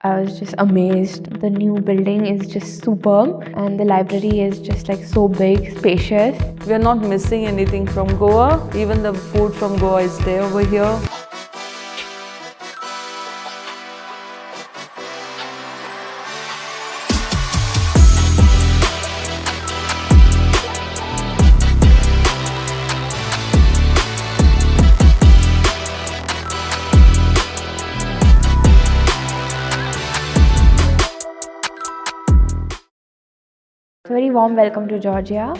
I was just amazed. The new building is just superb, and the library is just like so big, spacious. We are not missing anything from Goa. Even the food from Goa is there over here. It's a very warm welcome to Georgia.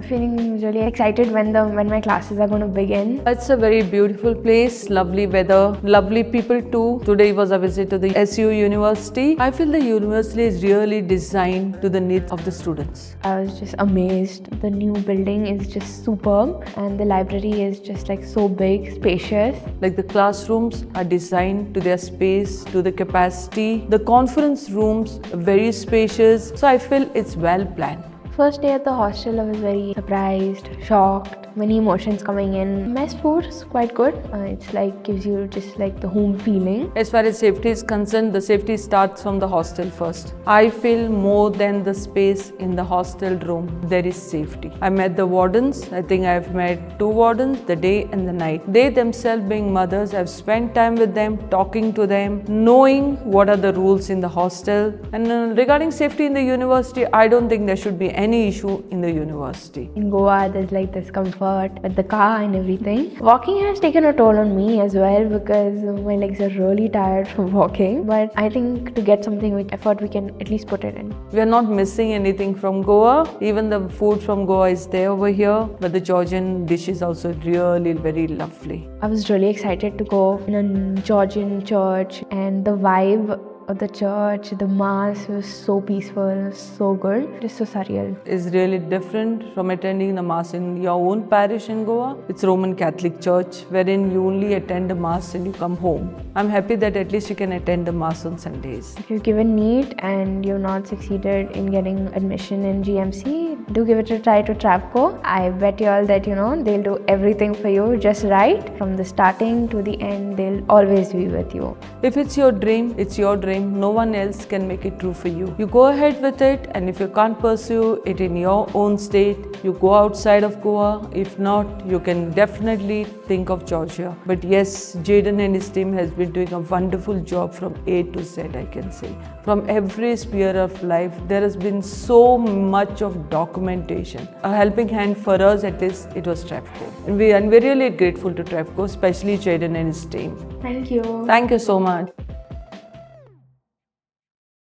Feeling really excited when my classes are going to begin. It's a very beautiful place, lovely weather, lovely people too. Today was a visit to the SU University. I feel the university is really designed to the needs of the students. I was just amazed. The new building is just superb, and the library is just like so big, spacious. Like the classrooms are designed to their space, to the capacity. The conference rooms are very spacious. So I feel it's well planned. First day at the hostel, I was very surprised, shocked, many emotions coming in. Mess food is quite good. It's like gives you just like the home feeling. As far as safety is concerned, the safety starts from the hostel first. I feel more than the space in the hostel room, there is safety. I met the wardens. I think I've met 2 wardens, the day and the night. They themselves being mothers, I've spent time with them, talking to them, knowing what are the rules in the hostel. And regarding safety in the university, I don't think there should be any issue in the university. In Goa, there's like this comfort with the car and everything. Walking has taken a toll on me as well because my legs are really tired from walking. But I think to get something with effort, we can at least put it in. We are not missing anything from Goa. Even the food from Goa is there over here. But the Georgian dish is also really very lovely. I was really excited to go in a Georgian church, and the vibe of the church, the mass was so peaceful, so good, just so surreal. Is really different from attending the mass in your own parish in Goa. It's Roman Catholic Church wherein you only attend the mass and you come home. I'm happy that at least you can attend the mass on Sundays. If you've given NEET and you've not succeeded in getting admission in GMC, do give it a try to Travco. I bet you all that they'll do everything for you just right. From the starting to the end, they'll always be with you. If it's your dream, it's your dream. No one else can make it true for you. You go ahead with it, and if you can't pursue it in your own state, you go outside of Goa. If not, you can definitely think of Georgia. But yes, Jaden and his team has been doing a wonderful job from A to Z, I can say. From every sphere of life, there has been so much of documentation. A helping hand for us, at least, it was Travco. And we're really grateful to Travco, especially Jaden and his team. Thank you. Thank you so much.